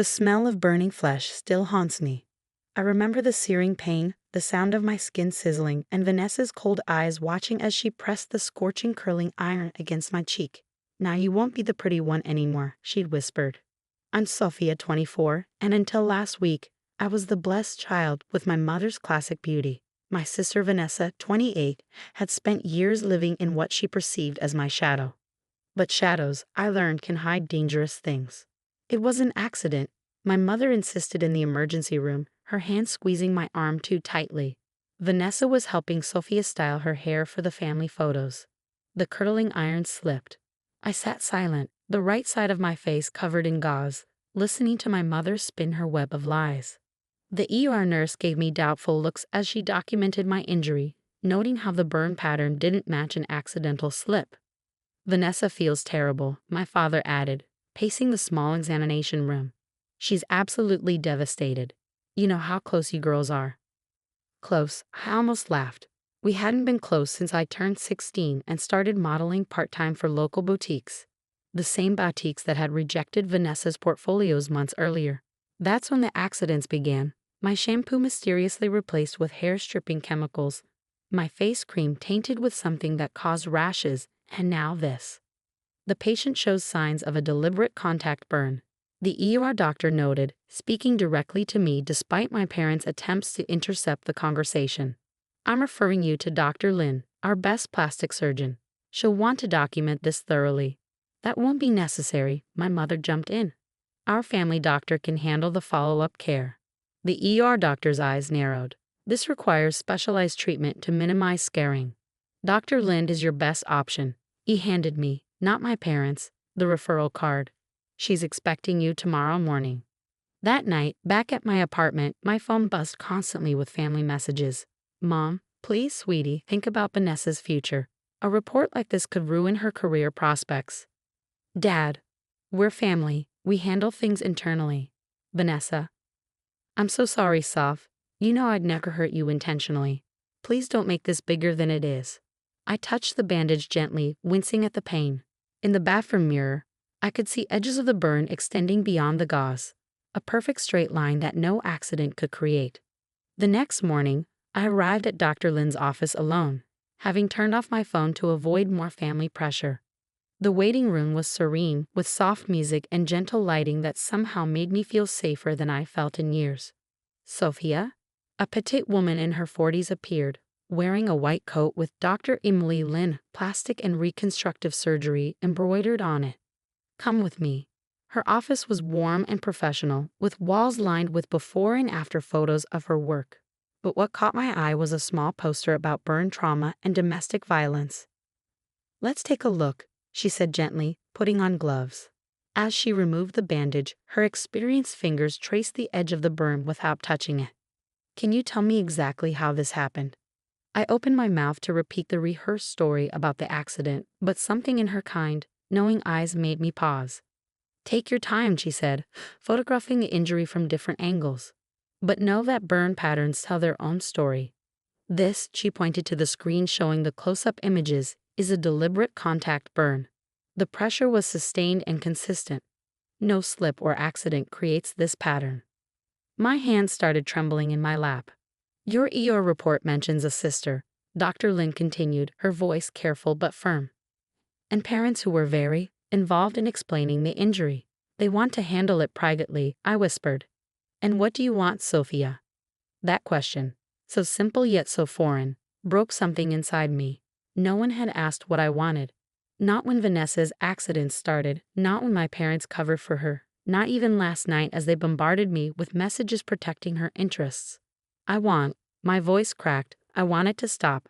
The smell of burning flesh still haunts me. I remember the searing pain, the sound of my skin sizzling, and Vanessa's cold eyes watching as she pressed the scorching curling iron against my cheek. "Now you won't be the pretty one anymore," she'd whispered. "I'm Sophia, 24, and until last week, I was the blessed child with my mother's classic beauty. My sister Vanessa, 28, had spent years living in what she perceived as my shadow. But shadows, I learned, can hide dangerous things. It was an accident. My mother insisted in the emergency room, her hand squeezing my arm too tightly. Vanessa was helping Sophia style her hair for the family photos. The curling iron slipped. I sat silent, the right side of my face covered in gauze, listening to my mother spin her web of lies. The ER nurse gave me doubtful looks as she documented my injury, noting how the burn pattern didn't match an accidental slip. "Vanessa feels terrible," my father added, pacing the small examination room. "She's absolutely devastated. You know how close you girls are." Close, I almost laughed. We hadn't been close since I turned 16 and started modeling part-time for local boutiques. The same boutiques that had rejected Vanessa's portfolios months earlier. That's when the accidents began. My shampoo mysteriously replaced with hair-stripping chemicals. My face cream tainted with something that caused rashes, and now this. The patient shows signs of a deliberate contact burn. The ER doctor noted, speaking directly to me despite my parents' attempts to intercept the conversation. "I'm referring you to Dr. Lin, our best plastic surgeon. She'll want to document this thoroughly." "That won't be necessary," my mother jumped in. "Our family doctor can handle the follow-up care." The ER doctor's eyes narrowed. "This requires specialized treatment to minimize scarring. Dr. Lind is your best option." He handed me, not my parents, the referral card. "She's expecting you tomorrow morning." That night, back at my apartment, my phone buzzed constantly with family messages. "Mom, please, sweetie, think about Vanessa's future. A report like this could ruin her career prospects." "Dad, we're family. We handle things internally." "Vanessa, I'm so sorry, Soph. You know I'd never hurt you intentionally. Please don't make this bigger than it is." I touched the bandage gently, wincing at the pain. In the bathroom mirror, I could see edges of the burn extending beyond the gauze, a perfect straight line that no accident could create. The next morning, I arrived at Dr. Lin's office alone, having turned off my phone to avoid more family pressure. The waiting room was serene, with soft music and gentle lighting that somehow made me feel safer than I felt in years. Sophia, a petite woman in her 40s, appeared, wearing a white coat with Dr. Emily Lin Plastic and Reconstructive Surgery embroidered on it. "Come with me." Her office was warm and professional, with walls lined with before and after photos of her work. But what caught my eye was a small poster about burn trauma and domestic violence. "Let's take a look," she said gently, putting on gloves. As she removed the bandage, her experienced fingers traced the edge of the burn without touching it. "Can you tell me exactly how this happened?" I opened my mouth to repeat the rehearsed story about the accident, but something in her kind, knowing eyes made me pause. "Take your time," she said, photographing the injury from different angles. "But know that burn patterns tell their own story. This," she pointed to the screen showing the close-up images, "is a deliberate contact burn. The pressure was sustained and consistent. No slip or accident creates this pattern." My hand started trembling in my lap. "Your ER report mentions a sister," Dr. Lin continued, her voice careful but firm. "And parents who were very involved in explaining the injury. They want to handle it privately," I whispered. "And what do you want, Sophia?" That question, so simple yet so foreign, broke something inside me. No one had asked what I wanted. Not when Vanessa's accident started, not when my parents covered for her, not even last night as they bombarded me with messages protecting her interests. My voice cracked, I wanted to stop.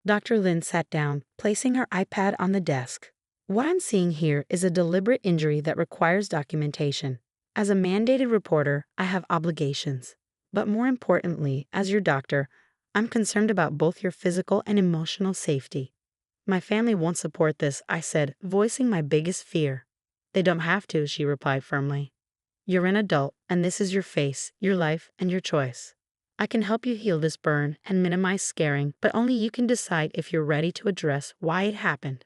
Dr. Lin sat down, placing her iPad on the desk. "What I'm seeing here is a deliberate injury that requires documentation. As a mandated reporter, I have obligations. But more importantly, as your doctor, I'm concerned about both your physical and emotional safety." "My family won't support this," I said, voicing my biggest fear. "They don't have to," she replied firmly. "You're an adult, and this is your face, your life, and your choice. I can help you heal this burn and minimize scarring, but only you can decide if you're ready to address why it happened."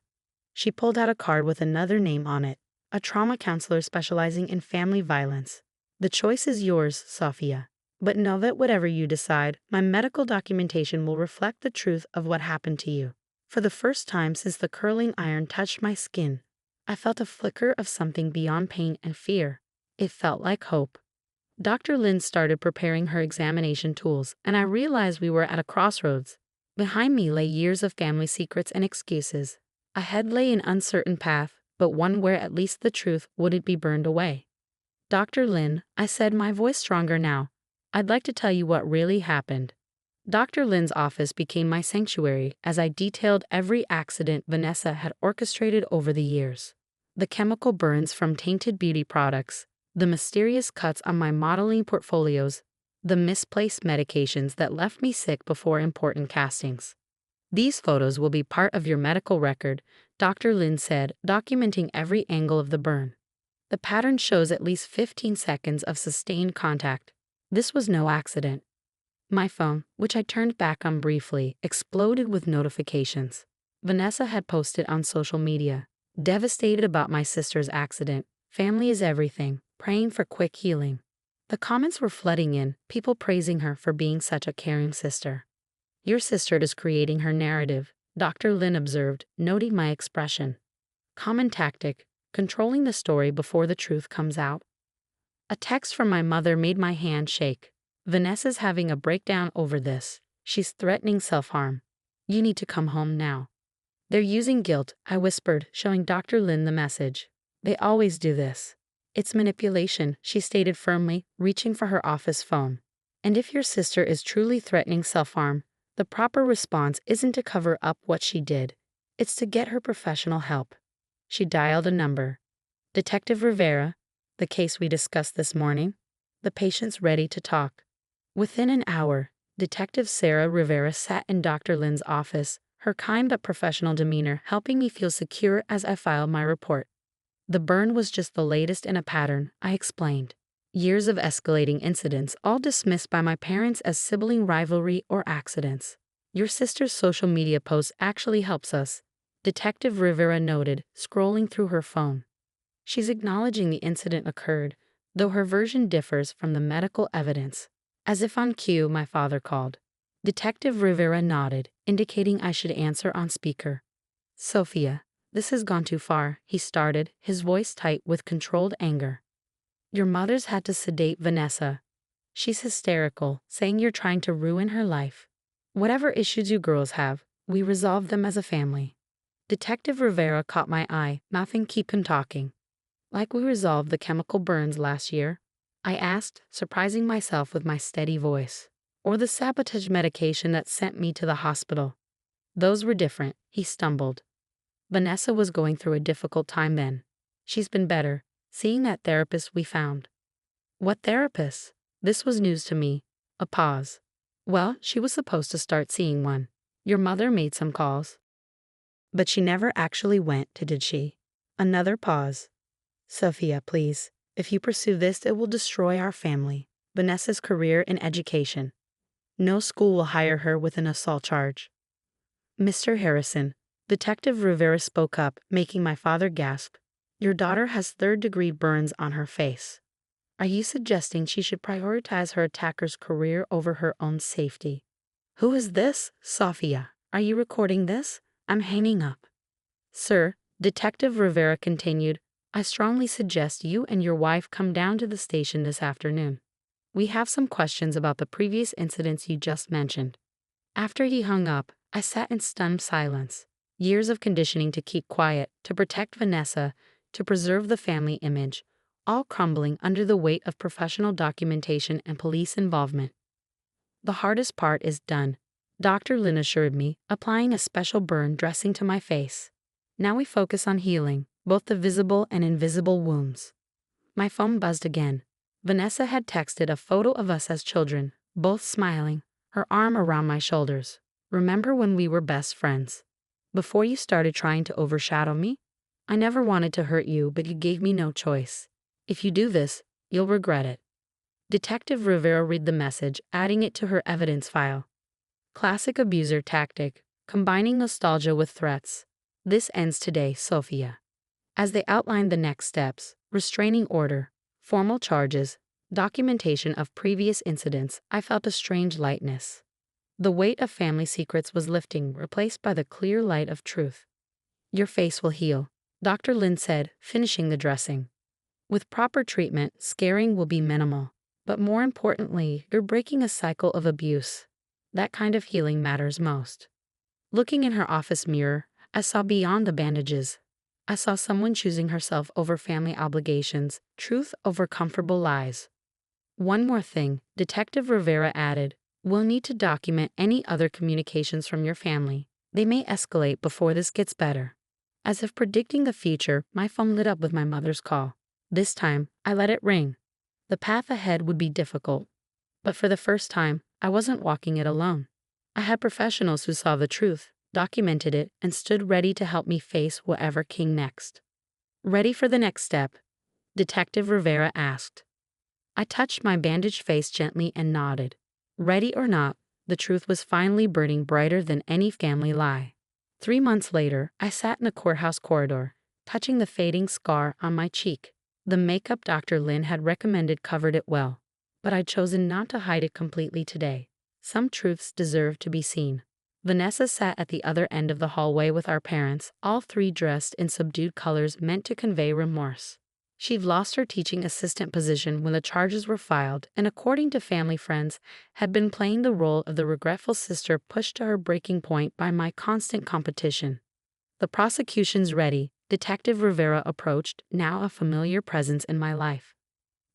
She pulled out a card with another name on it, a trauma counselor specializing in family violence. The choice is yours, Sophia. But know that whatever you decide, my medical documentation will reflect the truth of what happened to you. For the first time since the curling iron touched my skin, I felt a flicker of something beyond pain and fear. It felt like hope. Dr. Lin started preparing her examination tools, and I realized we were at a crossroads. Behind me lay years of family secrets and excuses. Ahead lay an uncertain path, but one where at least the truth wouldn't be burned away. Dr. Lin, I said, my voice stronger now, I'd like to tell you what really happened. Dr. Lin's office became my sanctuary as I detailed every accident Vanessa had orchestrated over the years. The chemical burns from tainted beauty products, the mysterious cuts on my modeling portfolios, the misplaced medications that left me sick before important castings. These photos will be part of your medical record, Dr. Lin said, documenting every angle of the burn. The pattern shows at least 15 seconds of sustained contact. This was no accident. My phone, which I turned back on briefly, exploded with notifications. Vanessa had posted on social media, devastated about my sister's accident. Family is everything, praying for quick healing. The comments were flooding in, people praising her for being such a caring sister. Your sister is creating her narrative, Dr. Lin observed, noting my expression. Common tactic, controlling the story before the truth comes out. A text from my mother made my hand shake. Vanessa's having a breakdown over this. She's threatening self-harm. You need to come home now. They're using guilt, I whispered, showing Dr. Lin the message. They always do this. It's manipulation, she stated firmly, reaching for her office phone. And if your sister is truly threatening self-harm, the proper response isn't to cover up what she did. It's to get her professional help. She dialed a number. Detective Rivera, the case we discussed this morning. The patient's ready to talk. Within an hour, Detective Sarah Rivera sat in Dr. Lin's office, her kind but professional demeanor helping me feel secure as I filed my report. The burn was just the latest in a pattern, I explained. Years of escalating incidents, all dismissed by my parents as sibling rivalry or accidents. Your sister's social media post actually helps us, Detective Rivera noted, scrolling through her phone. She's acknowledging the incident occurred, though her version differs from the medical evidence. As if on cue, my father called. Detective Rivera nodded, indicating I should answer on speaker. Sophia, this has gone too far, he started, his voice tight with controlled anger. Your mother's had to sedate Vanessa. She's hysterical, saying you're trying to ruin her life. Whatever issues you girls have, we resolve them as a family. Detective Rivera caught my eye, mouthing keep him talking. Like we resolved the chemical burns last year? I asked, surprising myself with my steady voice. Or the sabotage medication that sent me to the hospital. Those were different, he stumbled. Vanessa was going through a difficult time then. She's been better, seeing that therapist we found. What therapist? This was news to me. A pause. Well, she was supposed to start seeing one. Your mother made some calls. But she never actually went, did she? Another pause. Sophia, please. If you pursue this, it will destroy our family, Vanessa's career in education. No school will hire her with an assault charge. Mr. Harrison, Detective Rivera spoke up, making my father gasp. Your daughter has third-degree burns on her face. Are you suggesting she should prioritize her attacker's career over her own safety? Who is this, Sophia? Are you recording this? I'm hanging up. Sir, Detective Rivera continued, I strongly suggest you and your wife come down to the station this afternoon. We have some questions about the previous incidents you just mentioned. After he hung up, I sat in stunned silence. Years of conditioning to keep quiet, to protect Vanessa, to preserve the family image, all crumbling under the weight of professional documentation and police involvement. The hardest part is done, Dr. Lin assured me, applying a special burn dressing to my face. Now we focus on healing, both the visible and invisible wounds. My phone buzzed again. Vanessa had texted a photo of us as children, both smiling, her arm around my shoulders. Remember when we were best friends? Before you started trying to overshadow me? I never wanted to hurt you, but you gave me no choice. If you do this, you'll regret it. Detective Rivera read the message, adding it to her evidence file. Classic abuser tactic, combining nostalgia with threats. This ends today, Sophia. As they outlined the next steps, restraining order, formal charges, documentation of previous incidents, I felt a strange lightness. The weight of family secrets was lifting, replaced by the clear light of truth. Your face will heal, Dr. Lin said, finishing the dressing. With proper treatment, scarring will be minimal. But more importantly, you're breaking a cycle of abuse. That kind of healing matters most. Looking in her office mirror, I saw beyond the bandages. I saw someone choosing herself over family obligations, truth over comfortable lies. One more thing, Detective Rivera added. We'll need to document any other communications from your family. They may escalate before this gets better. As if predicting the future, my phone lit up with my mother's call. This time, I let it ring. The path ahead would be difficult. But for the first time, I wasn't walking it alone. I had professionals who saw the truth, documented it, and stood ready to help me face whatever came next. Ready for the next step? Detective Rivera asked. I touched my bandaged face gently and nodded. Ready or not, the truth was finally burning brighter than any family lie. 3 months later, I sat in the courthouse corridor, touching the fading scar on my cheek. The makeup Dr. Lin had recommended covered it well, but I'd chosen not to hide it completely today. Some truths deserve to be seen. Vanessa sat at the other end of the hallway with our parents, all three dressed in subdued colors meant to convey remorse. She'd lost her teaching assistant position when the charges were filed, and according to family friends, had been playing the role of the regretful sister pushed to her breaking point by my constant competition. The prosecution's ready, Detective Rivera approached, now a familiar presence in my life.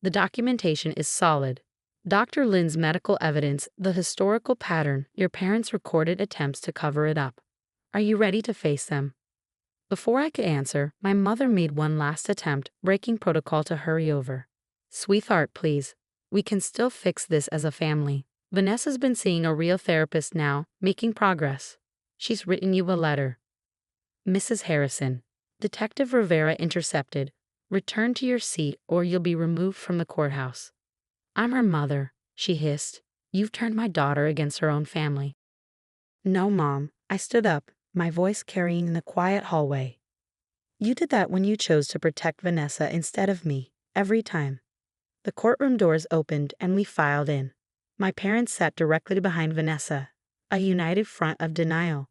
The documentation is solid. Dr. Lin's medical evidence, the historical pattern, your parents' recorded attempts to cover it up. Are you ready to face them? Before I could answer, my mother made one last attempt, breaking protocol to hurry over. Sweetheart, please. We can still fix this as a family. Vanessa's been seeing a real therapist now, making progress. She's written you a letter. Mrs. Harrison. Detective Rivera intercepted. Return to your seat or you'll be removed from the courthouse. I'm her mother, she hissed. You've turned my daughter against her own family. No, Mom. I stood up, my voice carrying in the quiet hallway. You did that when you chose to protect Vanessa instead of me, every time. The courtroom doors opened and we filed in. My parents sat directly behind Vanessa, a united front of denial.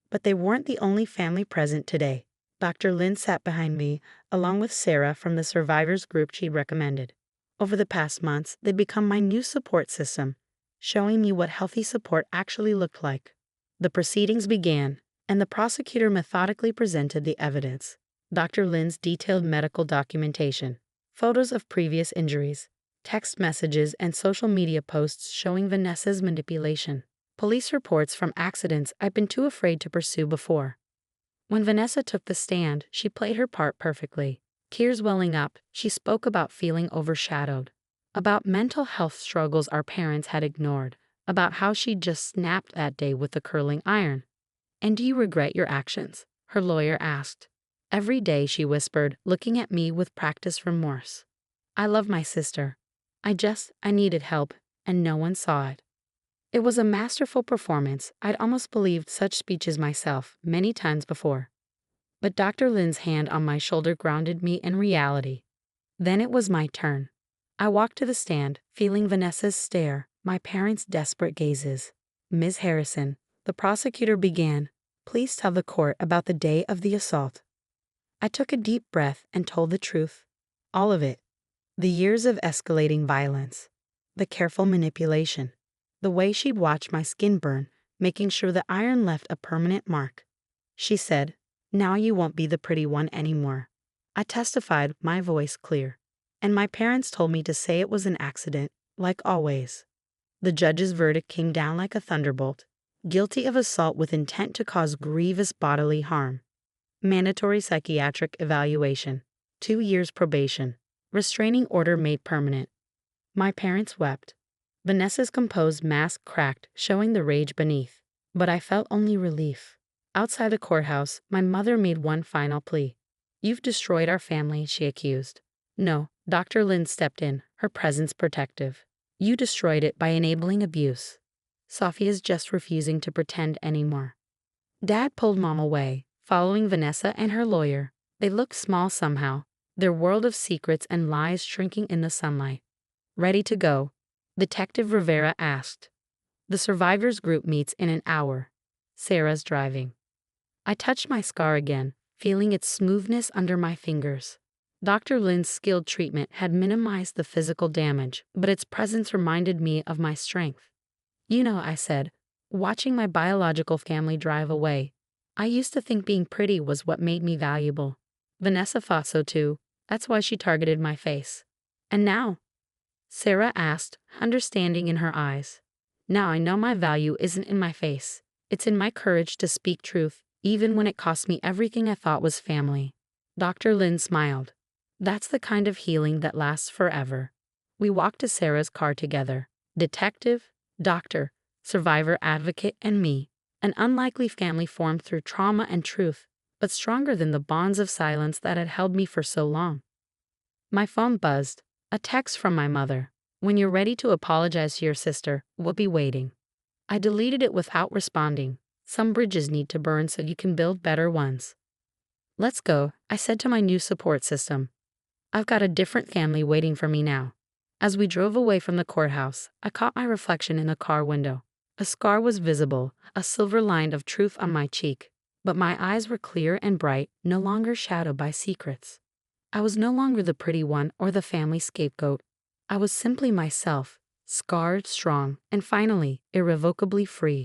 But they weren't the only family present today. Dr. Lin sat behind me, along with Sarah from the survivors group she'd recommended. Over the past months, they'd become my new support system, showing me what healthy support actually looked like. The proceedings began, and the prosecutor methodically presented the evidence. Dr. Lin's detailed medical documentation, photos of previous injuries, text messages, and social media posts showing Vanessa's manipulation. Police reports from accidents I'd been too afraid to pursue before. When Vanessa took the stand, she played her part perfectly. Tears welling up, she spoke about feeling overshadowed, about mental health struggles our parents had ignored, about how she'd just snapped that day with the curling iron. And do you regret your actions? Her lawyer asked. Every day, she whispered, looking at me with practiced remorse. I love my sister. I needed help, and no one saw it. It was a masterful performance. I'd almost believed such speeches myself many times before. But Dr. Lin's hand on my shoulder grounded me in reality. Then it was my turn. I walked to the stand, feeling Vanessa's stare, my parents' desperate gazes. Ms. Harrison, the prosecutor began, please tell the court about the day of the assault. I took a deep breath and told the truth. All of it. The years of escalating violence. The careful manipulation. The way she'd watched my skin burn, making sure the iron left a permanent mark. She said, now you won't be the pretty one anymore. I testified, my voice clear. And my parents told me to say it was an accident, like always. The judge's verdict came down like a thunderbolt. Guilty of assault with intent to cause grievous bodily harm. Mandatory psychiatric evaluation. 2 years probation. Restraining order made permanent. My parents wept. Vanessa's composed mask cracked, showing the rage beneath. But I felt only relief. Outside the courthouse, my mother made one final plea. You've destroyed our family, she accused. No, Dr. Lin stepped in, her presence protective. You destroyed it by enabling abuse. Sophia's just refusing to pretend anymore. Dad pulled Mom away, following Vanessa and her lawyer. They looked small somehow, their world of secrets and lies shrinking in the sunlight. Ready to go? Detective Rivera asked. The survivors group meets in an hour. Sarah's driving. I touched my scar again, feeling its smoothness under my fingers. Dr. Lynn's skilled treatment had minimized the physical damage, but its presence reminded me of my strength. You know, I said, watching my biological family drive away. I used to think being pretty was what made me valuable. Vanessa thought so too. That's why she targeted my face. And now? Sarah asked, understanding in her eyes. Now I know my value isn't in my face. It's in my courage to speak truth, even when it cost me everything I thought was family. Dr. Lynn smiled. That's the kind of healing that lasts forever. We walked to Sarah's car together. Detective, doctor, survivor advocate, and me. An unlikely family formed through trauma and truth, but stronger than the bonds of silence that had held me for so long. My phone buzzed. A text from my mother. When you're ready to apologize to your sister, we'll be waiting. I deleted it without responding. Some bridges need to burn so you can build better ones. Let's go, I said to my new support system. I've got a different family waiting for me now. As we drove away from the courthouse, I caught my reflection in the car window. A scar was visible, a silver line of truth on my cheek, but my eyes were clear and bright, no longer shadowed by secrets. I was no longer the pretty one or the family scapegoat. I was simply myself, scarred, strong, and finally, irrevocably free.